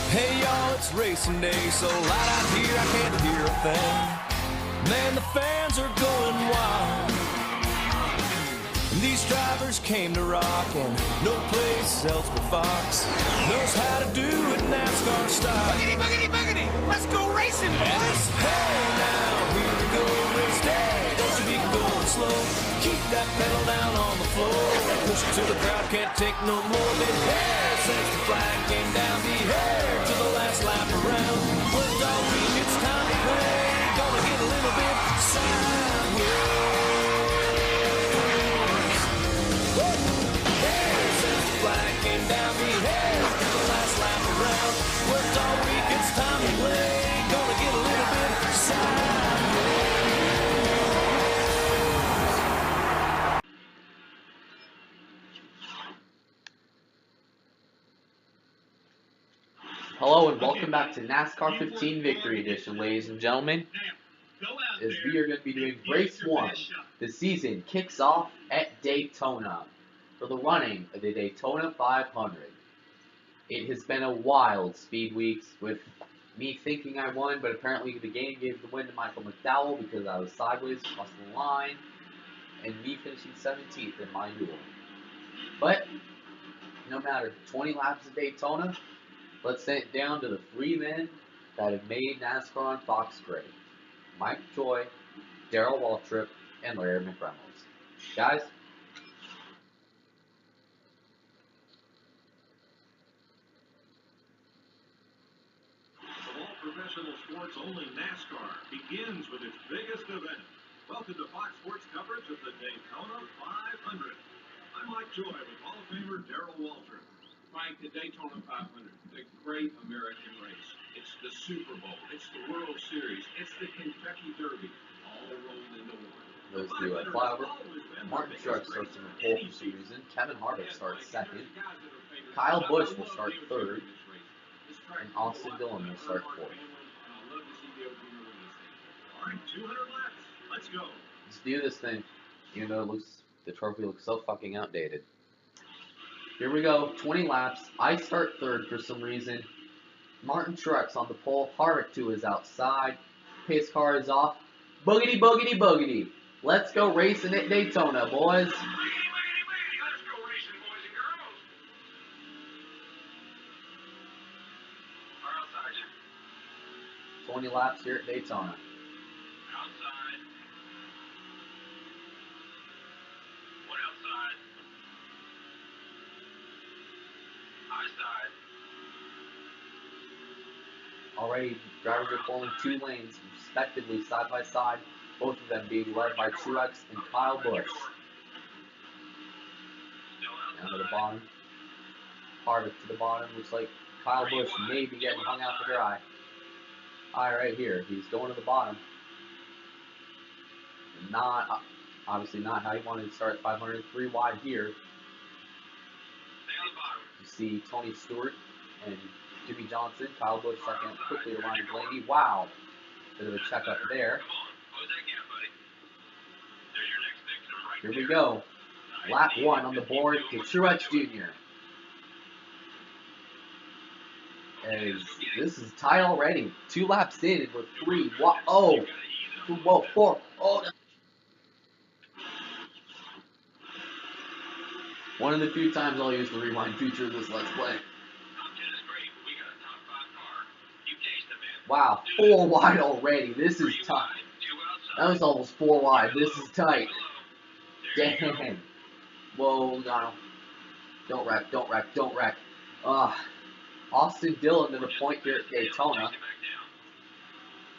Hey y'all, it's racing day, so loud out here I can't hear a thing. Man, the fans are going wild. And these drivers came to rock, and no place else but Fox knows how to do it NASCAR style. Boogity, boogity, boogity! Let's go racing, boys! Hey now, here we go, race day. Don't you be going slow. Keep that pedal down on the floor. Push it till the crowd can't take no more. Then hair since the flag came down. Be hair to the last lap around. Worked all week, it's time to play. Gonna get a little bit sideways. Hair since the flag came down. Be hair to the last lap around. Worked all week, it's time to play. Gonna get a little bit sideways. Hello and welcome back to NASCAR 15 Victory Edition, ladies and gentlemen. As we are going to be doing Race 1, the season kicks off at Daytona for the running of the Daytona 500. It has been a wild speed weeks with me thinking I won, but apparently the game gave the win to Michael McDowell because I was sideways across the line, and me finishing 17th in my duel. But, no matter, 20 laps of Daytona. Let's send it down to the three men that have made NASCAR on Fox great. Mike Joy, Darrell Waltrip, and Larry McReynolds. Guys? Of all professional sports, only NASCAR begins with its biggest event. Welcome to Fox Sports coverage of the Daytona 500. I'm Mike Joy with Hall of Famer Darrell Waltrip. Mike, the Daytona 500, the great American race. It's the Super Bowl. It's the World Series. It's the Kentucky Derby, all rolled into one. Those two flyover. Martin Truex starts in the pole for some reason. Kevin Harvick starts second. Kyle Busch will start third. And Austin Dillon will start fourth. All right, 200 laps. Let's go. Let's do this thing. Even though the trophy looks so fucking outdated. Here we go, 20 laps. I start third for some reason. Martin Truex on the pole. Harvick to his outside. Pace car is off. Boogity, boogity, boogity. Let's go racing at Daytona, boys. Let's go racing, boys and girls. Our outside, 20 laps here at Daytona. outside. One outside. High side. Already, drivers are pulling two lanes, respectively, side by side. Both of them being led by Truex and Kyle Busch. Down to the bottom. Harvick to the bottom. Looks like Kyle Busch may be getting hung out to dry. Right here. He's going to the bottom. Not, obviously not how he wanted to start at 500. 3 wide here. You see Tony Stewart and Jimmy Johnson. Kyle Busch second quickly to Ryan Blaney. Wow. Bit of a checkup there. Here we go. Lap 1 on the board to Truex Jr. As this is tied already. 2 laps in and we're 3. Oh. Whoa, 4. Oh. One of the few times I'll use the rewind feature of this Let's Play. Wow, 4 wide already. This is tight. That was almost 4 wide. This is tight. Damn. Whoa, no. Don't wreck, don't wreck, don't wreck. Austin Dillon to the point here at Daytona.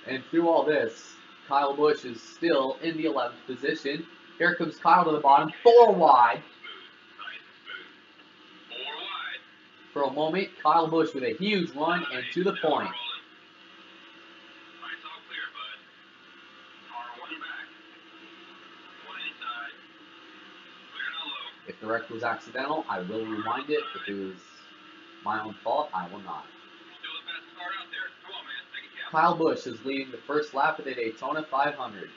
And through all this, Kyle Busch is still in the 11th position. Here comes Kyle to the bottom. 4 wide. For a moment, Kyle Busch with a huge run and to the point. If the wreck was accidental, I will rewind it. If it was my own fault, I will not. Kyle Busch is leading the first lap of the Daytona 500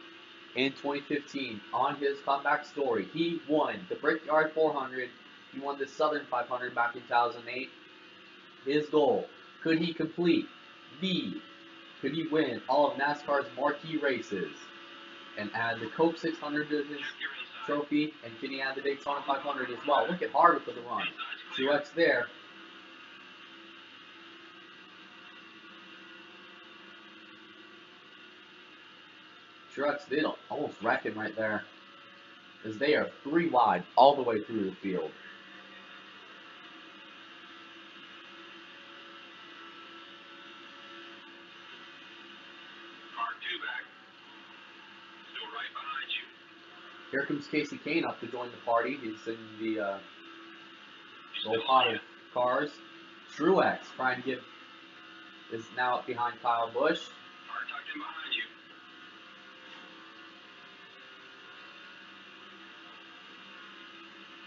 in 2015 on his comeback story. He won the Brickyard 400. He won the Southern 500 back in 2008. His goal Could he complete? B. Could he win all of NASCAR's marquee races and add the Coke 600 to his trophy? And can he add the Daytona 500 as well? Look at Harvick with the run. Truex there. Truex did almost wreck him right there, as they are 3 wide all the way through the field. Here comes Casey Kane up to join the party. He's in the gold pot of cars. Truex trying to is now up behind Kyle Busch.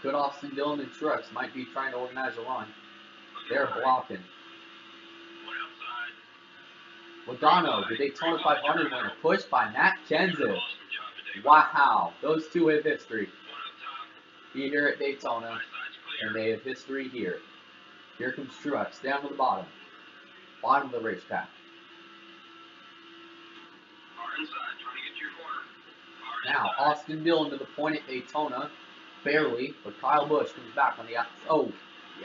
Could Austin Dillon and Truex might be trying to organize a run. They're blocking. Logano, the Daytona 500 winner, pushed by Matt Kenseth. Wow, those two have history. Be here at Daytona, and they have history here. Here comes Truex down to the bottom of the racetrack. Now Austin Dillon to the point at Daytona, barely, but Kyle Busch comes back on the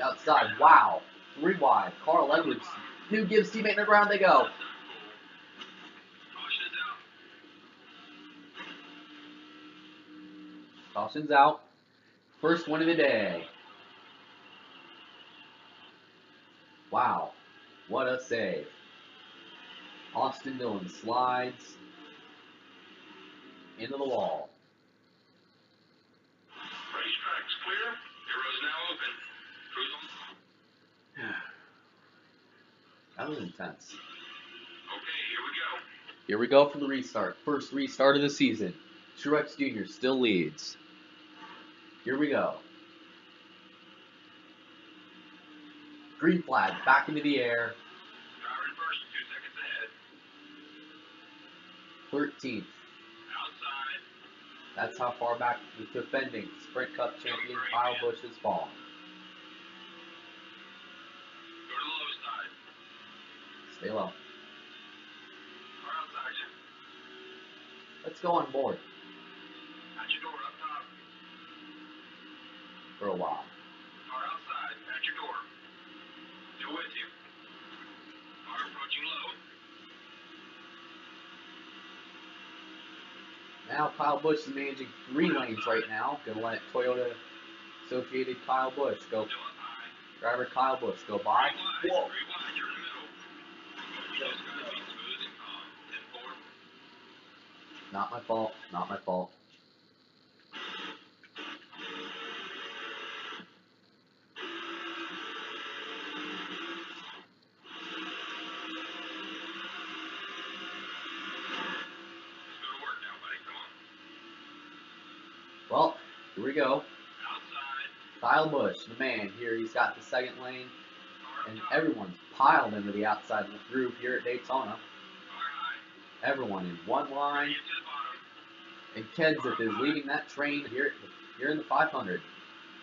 outside. Wow, 3 wide. Carl Edwards, who gives teammate the ground? They go. Caution's out. First one of the day. Wow, what a save. Austin Dillon slides into the wall. Racetrack's clear. Arrow's now open. That was intense. Okay, here we go. Here we go for the restart. First restart of the season. Truex Jr. still leads. Here we go. Green flag back into the air. Driver in first, 2 seconds ahead. 13th. Outside. That's how far back the defending Sprint Cup champion Kyle Busch has fallen. Go to the low side. Stay low. Car outside you. Let's go on board At your door up top. for a while. Car outside. At your door. Still with you. Car approaching low. Now Kyle Busch is managing 3 lanes right now. Gonna let Toyota associated Kyle Busch go. Still up high. Driver Kyle Busch go by. Three Whoa. wide. You're in the middle. You just gotta be smooth and calm. 10-4. Not my fault. Not my fault. Well, here we go. Kyle Busch, the man here. He's got the second lane, and everyone's piled into the outside groove here at Daytona. Everyone in one line, and Kenseth is leading that train here in the 500.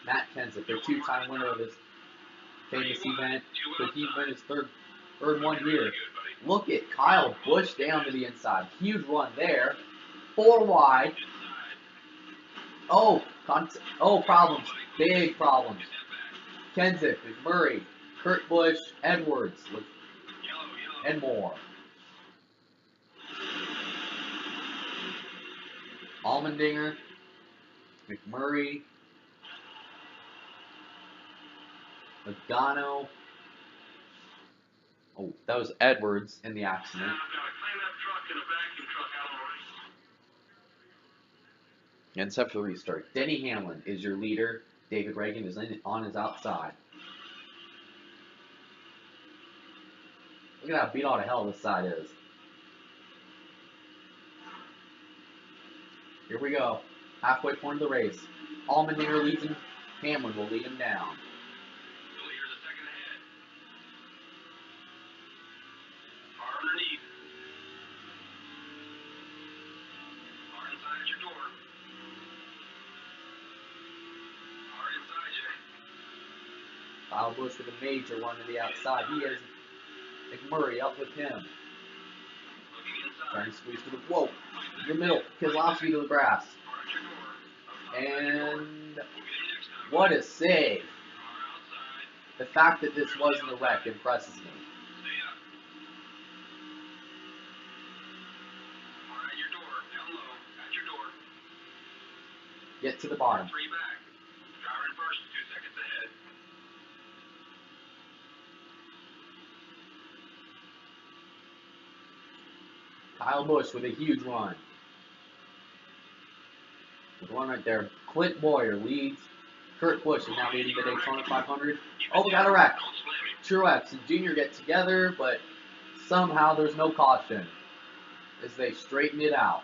Matt Kenseth, the 2-time winner of this famous event. Could he win his third one here? Look at Kyle Busch down to the inside. Huge run there. 4 wide. Oh, problems. Big problems. Kenseth, McMurray, Kurt Busch, Edwards, and more. Allmendinger, McMurray, Logano. Oh, that was Edwards in the accident. And set for the restart. Denny Hamlin is your leader. David Reagan is on his outside. Look at how beat all to hell this side is. Here we go. Halfway point of the race. Allmendinger leads him. Hamlin will lead him down. The leader's a second ahead. Car underneath. Car inside at your door. Car inside you. Kyle Busch with a major run to the outside. He is McMurray up with him. Trying to squeeze to the whoa. The middle. Keselowski to the grass. And what a save. The fact that this wasn't a wreck impresses me. Get to the bottom. Kyle Busch with a huge run. With one right there. Clint Boyer leads. Kurt Busch is now leading the Daytona 500. Oh, we got a wreck. Truex and Jr. get together, but somehow there's no caution as they straighten it out.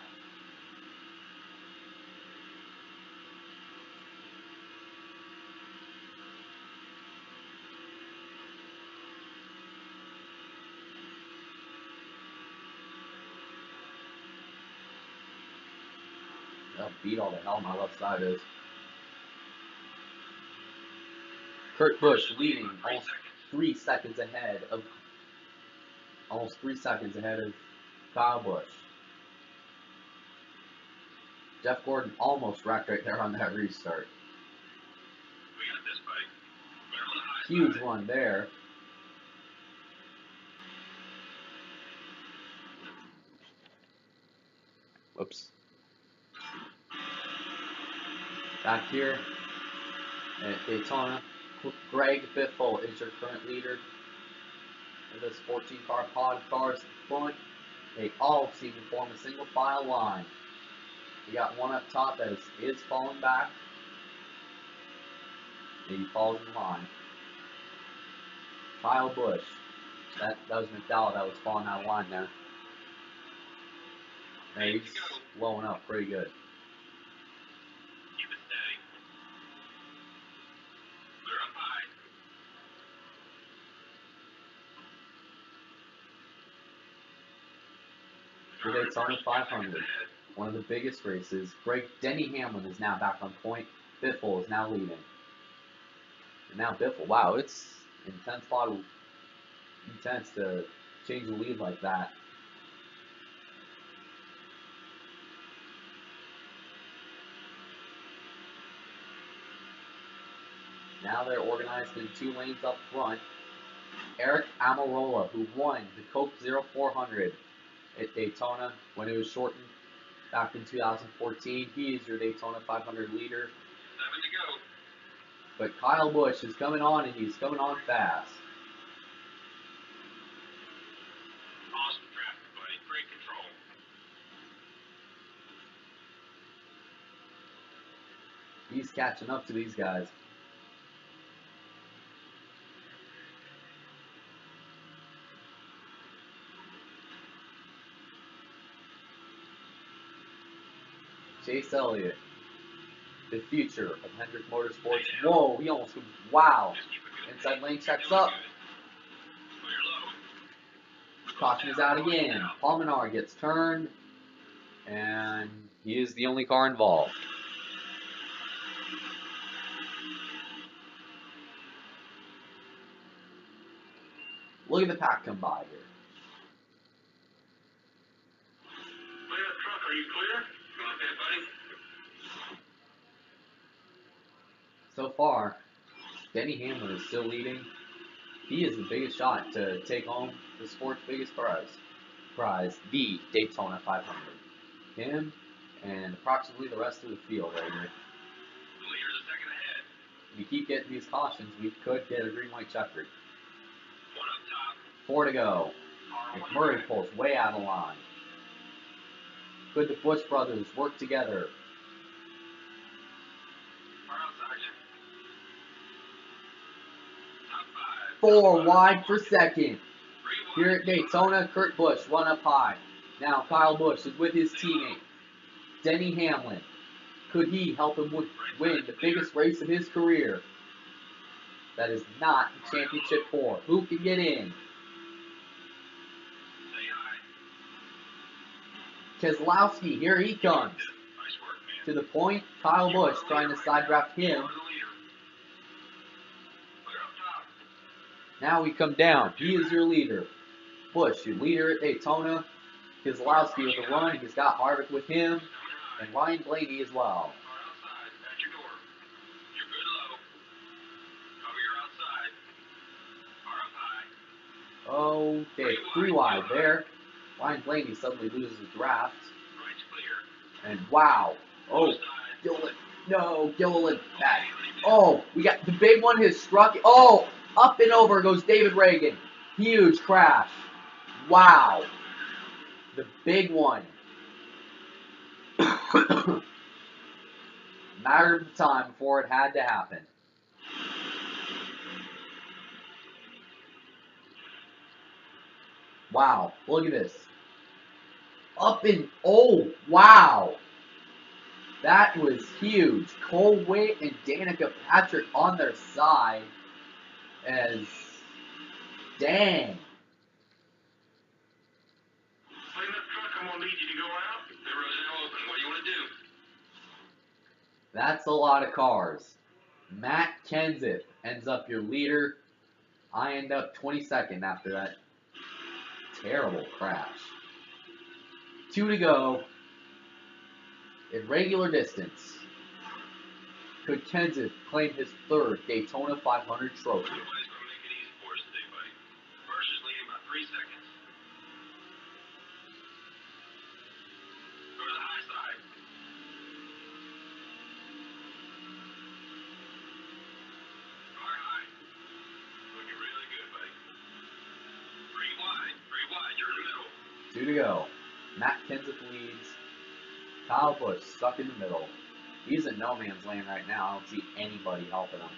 That'll beat all the hell my left side is. Kurt Busch leading almost 3 seconds ahead of Kyle Busch. Jeff Gordon almost wrecked right there on that restart. Huge run there. Whoops. Back here at Daytona, Greg Biffle is your current leader of this 14-car pod. Cars in front, they all seem to form a single file line. You got one up top that is falling back. Maybe falls in line. Kyle Busch. That was McDowell that was falling out of line there. Hey, he's blowing up pretty good. The Daytona 500, one of the biggest races. Denny Hamlin is now back on point. Biffle is now leading. And now Biffle, wow, it's intense to change the lead like that. Now they're organized in 2 lanes up front. Eric Almirola, who won the Coke 0400 at Daytona when it was shortened back in 2014. He is your Daytona 500 leader. 7 to go. But Kyle Busch is coming on, and he's coming on fast. Awesome traffic, buddy. Great control. He's catching up to these guys. Chase Elliott, the future of Hendrick Motorsports. Whoa, he almost, wow. Inside lane checks up. Caution is out again. Paul Menard gets turned, and he is the only car involved. Look at the pack come by here. Truck, are you clear? Okay, buddy. So far, Denny Hamlin is still leading. He is the biggest shot to take home the sport's biggest prize, the Daytona 500. Him and approximately the rest of the field right here. The leader's a second ahead. If we keep getting these cautions, we could get a green-white checkered. 1 up top. 4 to go. McMurray pulls way out of line. Could the Busch brothers work together? Four wide for second. Here at Daytona, Kurt Busch run up high. Now Kyle Busch is with his teammate, Denny Hamlin. Could he help him win the biggest race of his career? That is not the championship 4. Who can get in? Keselowski, here he comes. To the point, Kyle Busch trying to side draft him. Now we come down. He is your leader. Busch, your leader at Daytona. Keselowski with a run. He's got Harvick with him. And Ryan Blaney as well. Oh, okay, 3 wide there. Ryan Blaney suddenly loses the draft. And wow. Oh, Gilliland. No, Gilliland back. Oh, we got the big one has struck. Oh, up and over goes David Reagan. Huge crash. Wow. The big one. Matter of time before it had to happen. Wow, look at this. Up and, oh, wow. That was huge. Cole Witt and Danica Patrick on their side. As, dang. Clean up truck, I'm gonna need you to go out. The road's now open. What do you want to do? That's a lot of cars. Matt Kenseth ends up your leader. I end up 22nd after that terrible crash. 2 to go. In regular distance, could Kenseth claim his 3rd Daytona 500 trophy? Nobody's gonna make it easy for us today, buddy. First is leading by 3 seconds. Go to the high side. Car high. Looking really good, buddy. 3 wide. 3 wide. You're in the middle. 2 to go. Matt Kenseth leads. Kyle Busch stuck in the middle. He's in no man's land right now. I don't see anybody helping him.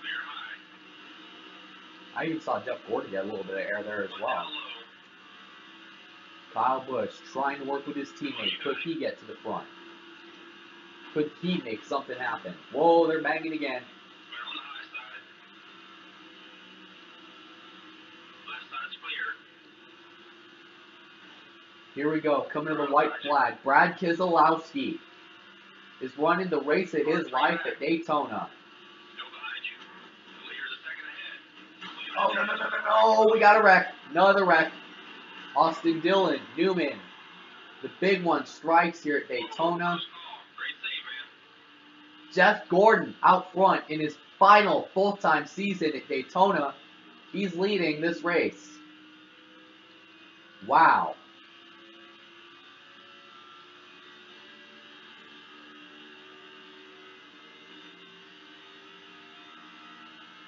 Clear high. I even saw Jeff Gordon get a little bit of air there as One well. down low. Kyle Busch trying to work with his teammate. Could he get to the front? Could he make something happen? Whoa, they're banging again. We're on the high side. Left side's clear. Here we go, coming to the white flag. Brad Keselowski is running the race of his life at Daytona. Still behind you. The leader's a second ahead. Oh, no, we got a wreck. Another wreck. Austin Dillon, Newman. The big one strikes here at Daytona. Great save, man. Jeff Gordon out front in his final full-time season at Daytona. He's leading this race. Wow.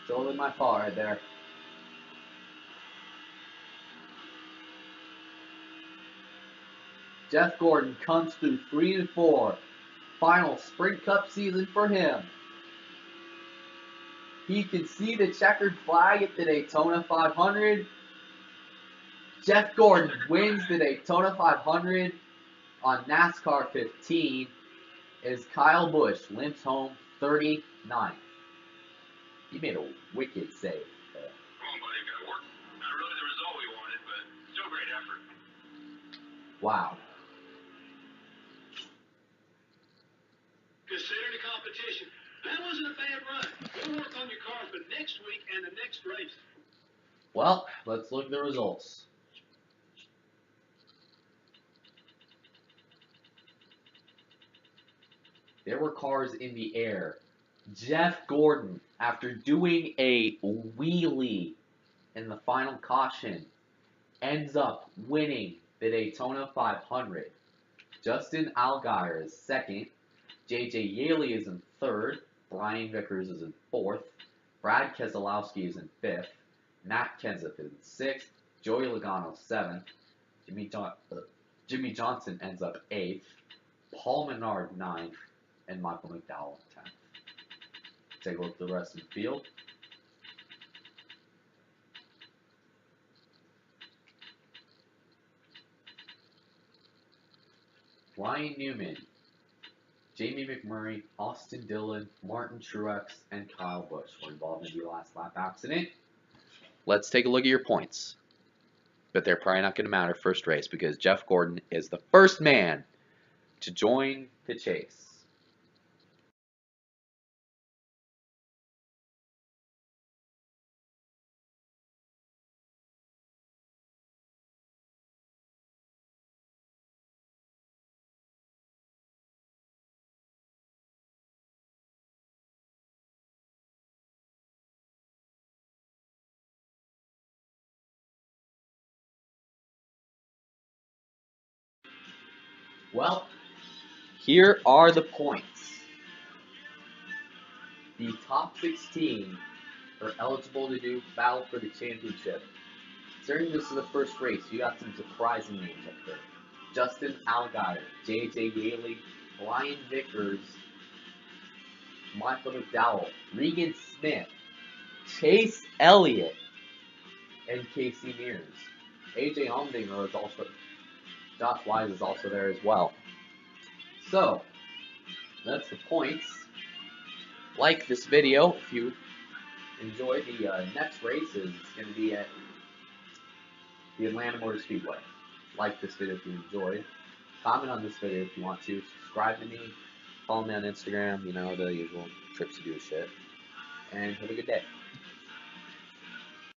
Totally my fault right there. Jeff Gordon comes through 3 and 4. Final Sprint Cup season for him. He can see the checkered flag at the Daytona 500. Jeff Gordon wins the Daytona 500 on NASCAR 15 as Kyle Busch limps home 39th. He made a wicked save there. Come on, buddy. Gotta work. Not really the result we wanted, but still great effort. Wow. Consider the competition. That wasn't a bad run. We'll work on your car for next week and the next race. Well, let's look at the results. There were cars in the air. Jeff Gordon, after doing a wheelie in the final caution, ends up winning the Daytona 500. Justin Allgaier is second. J.J. Yaley is in third. Brian Vickers is in fourth. Brad Keselowski is in fifth. Matt Kenseth is in sixth. Joey Logano seventh. Jimmy Johnson ends up eighth. Paul Menard ninth. And Michael McDowell 10th. Take a look at the rest of the field. Ryan Newman, Jamie McMurray, Austin Dillon, Martin Truex, and Kyle Busch were involved in the last lap accident. Let's take a look at your points. But they're probably not going to matter first race because Jeff Gordon is the first man to join the chase. Well, here are the points. The top 16 are eligible to do battle for the championship. Considering this is the first race, you got some surprising names up there. Justin Allgaier, J.J. Yaley, Brian Vickers, Michael McDowell, Regan Smith, Chase Elliott, and Casey Mears. AJ Allmendinger is also, Josh Wise is also there as well. So, that's the points. Like this video if you enjoyed. The next race is going to be at the Atlanta Motor Speedway. Like this video if you enjoyed. Comment on this video if you want to. Subscribe to me. Follow me on Instagram. You know, the usual tricks to do shit. And have a good day.